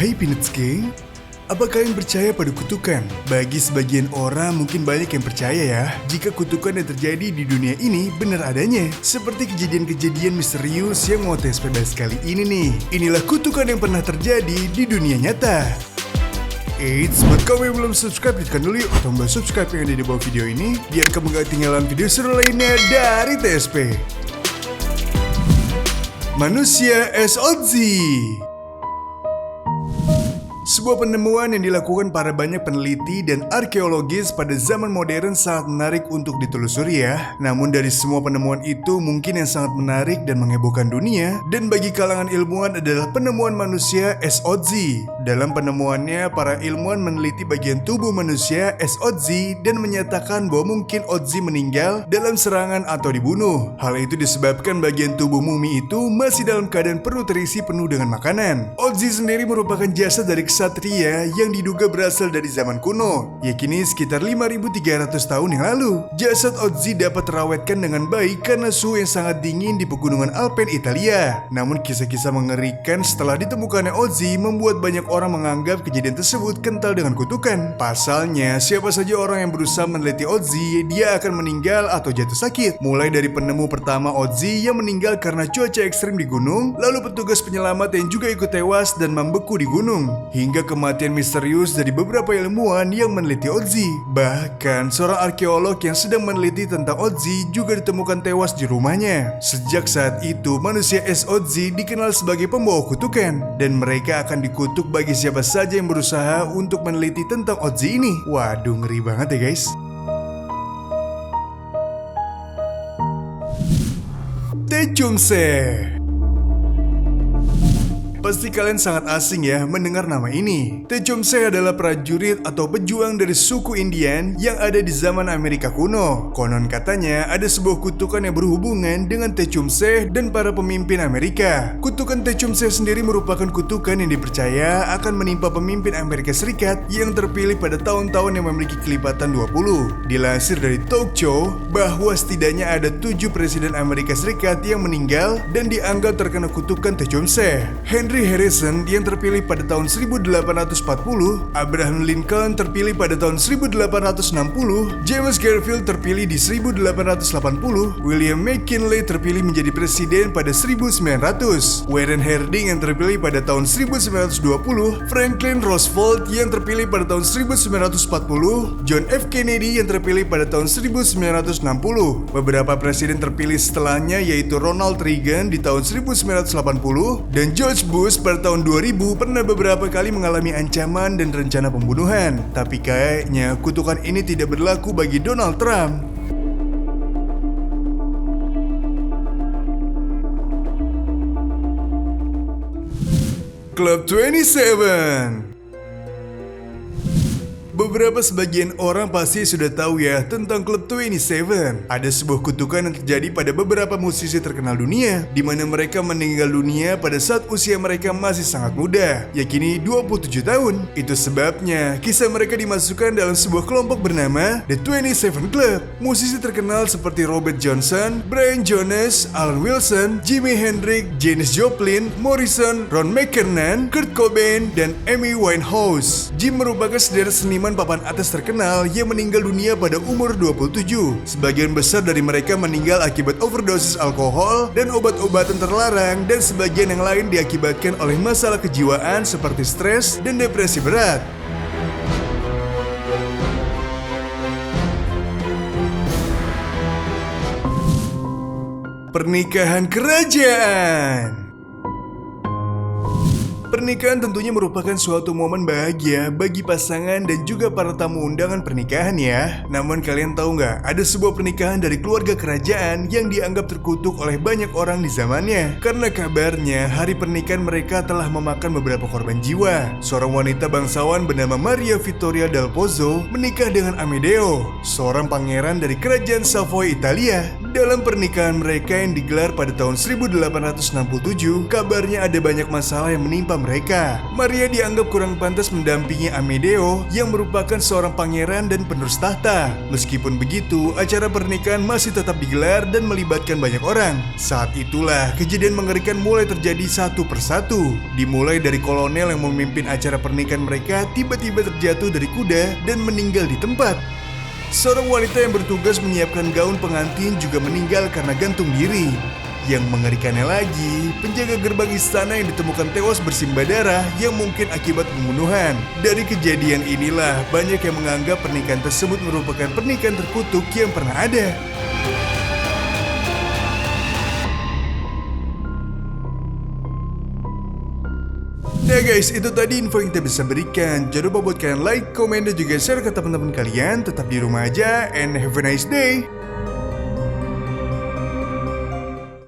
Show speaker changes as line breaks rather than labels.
Hai Peanuts Gang, apa kalian percaya pada kutukan? Bagi sebagian orang mungkin banyak yang percaya ya, jika kutukan yang terjadi di dunia ini benar adanya. Seperti kejadian-kejadian misterius yang mau tes bebas kali ini nih. Inilah kutukan yang pernah terjadi di dunia nyata. Eits, buat kamu yang belum subscribe, tekan dulu yuk tombol subscribe yang ada di bawah video ini, biar kamu gak ketinggalan video seru lainnya dari TSP. Manusia es Ozzy. Sebuah penemuan yang dilakukan para banyak peneliti dan arkeologis pada zaman modern sangat menarik untuk ditelusuri ya. Namun dari semua penemuan itu mungkin yang sangat menarik dan menghebohkan dunia dan bagi kalangan ilmuwan adalah penemuan manusia es Ozzy. Dalam penemuannya, para ilmuwan meneliti bagian tubuh manusia es Ozzy dan menyatakan bahwa mungkin Ozzy meninggal dalam serangan atau dibunuh. Hal itu disebabkan bagian tubuh mumi itu masih dalam keadaan perlu terisi penuh dengan makanan. Ozzy sendiri merupakan jasad dari ksatria yang diduga berasal dari zaman kuno, yakni sekitar 5.300 tahun yang lalu. Jasad Ozzy dapat terawetkan dengan baik karena suhu yang sangat dingin di pegunungan Alpen Italia. Namun kisah-kisah mengerikan setelah ditemukannya Ozzy membuat banyak orang menganggap kejadian tersebut kental dengan kutukan. Pasalnya, siapa saja orang yang berusaha meneliti Ozzy, dia akan meninggal atau jatuh sakit. Mulai dari penemu pertama Ozzy yang meninggal karena cuaca ekstrim di gunung, lalu petugas penyelamat yang juga ikut tewas dan membeku di gunung, hingga kematian misterius dari beberapa ilmuwan yang meneliti Ozzy. Bahkan seorang arkeolog yang sedang meneliti tentang Ozzy juga ditemukan tewas di rumahnya. Sejak saat itu, manusia es Ozzy dikenal sebagai pembawa kutukan, dan mereka akan dikutuk bagi siapa saja yang berusaha untuk meneliti tentang Ozzy ini. Waduh, ngeri banget ya guys. Tecumseh. Pasti kalian sangat asing ya mendengar nama ini. Tecumseh adalah prajurit atau pejuang dari suku Indian yang ada di zaman Amerika kuno. Konon katanya ada sebuah kutukan yang berhubungan dengan Tecumseh dan para pemimpin Amerika. Kutukan Tecumseh sendiri merupakan kutukan yang dipercaya akan menimpa pemimpin Amerika Serikat yang terpilih pada tahun-tahun yang memiliki kelipatan 20. Dilansir dari Talk Show bahwa setidaknya ada 7 presiden Amerika Serikat yang meninggal dan dianggap terkena kutukan Tecumseh. Henry Harrison yang terpilih pada tahun 1840, Abraham Lincoln terpilih pada tahun 1860, James Garfield terpilih di 1880, William McKinley terpilih menjadi presiden pada 1900, Warren Harding yang terpilih pada tahun 1920, Franklin Roosevelt yang terpilih pada tahun 1940, John F. Kennedy yang terpilih pada tahun 1960. Beberapa presiden terpilih setelahnya yaitu Ronald Reagan di tahun 1980 dan George Bush pada tahun 2000 pernah beberapa kali mengalami ancaman dan rencana pembunuhan. Tapi kayaknya kutukan ini tidak berlaku bagi Donald Trump. Club 27. Beberapa sebagian orang pasti sudah tahu ya tentang Club 27. Ada sebuah kutukan yang terjadi pada beberapa musisi terkenal dunia, di mana mereka meninggal dunia pada saat usia mereka masih sangat muda, yakni 27 tahun. Itu sebabnya kisah mereka dimasukkan dalam sebuah kelompok bernama The 27 Club. Musisi terkenal seperti Robert Johnson, Brian Jones, Alan Wilson, Jimi Hendrix, Janis Joplin, Morrison, Ron McKernan, Kurt Cobain, dan Amy Winehouse. Jim merupakan sederet seniman papan atas terkenal yang meninggal dunia pada umur 27. Sebagian besar dari mereka meninggal akibat overdosis alkohol dan obat-obatan terlarang, dan sebagian yang lain diakibatkan oleh masalah kejiwaan seperti stres dan depresi berat. Pernikahan kerajaan. Pernikahan tentunya merupakan suatu momen bahagia bagi pasangan dan juga para tamu undangan pernikahan ya. Namun kalian tahu nggak, ada sebuah pernikahan dari keluarga kerajaan yang dianggap terkutuk oleh banyak orang di zamannya. Karena kabarnya hari pernikahan mereka telah memakan beberapa korban jiwa. Seorang wanita bangsawan bernama Maria Vittoria del Pozzo menikah dengan Amedeo, seorang pangeran dari kerajaan Savoy, Italia. Dalam pernikahan mereka yang digelar pada tahun 1867, kabarnya ada banyak masalah yang menimpa mereka. Maria dianggap kurang pantas mendampingi Amedeo yang merupakan seorang pangeran dan penerus tahta. Meskipun begitu, acara pernikahan masih tetap digelar dan melibatkan banyak orang. Saat itulah kejadian mengerikan mulai terjadi satu persatu. Dimulai dari kolonel yang memimpin acara pernikahan mereka tiba-tiba terjatuh dari kuda dan meninggal di tempat. Seorang wanita yang bertugas menyiapkan gaun pengantin juga meninggal karena gantung diri. Yang mengerikannya lagi, penjaga gerbang istana yang ditemukan tewas bersimbah darah yang mungkin akibat pembunuhan. Dari kejadian inilah, banyak yang menganggap pernikahan tersebut merupakan pernikahan terkutuk yang pernah ada. Nah guys, itu tadi info yang kita bisa berikan. Jangan lupa buat kalian like, komen, dan juga share ke teman-teman kalian. Tetap di rumah aja, and have a nice day.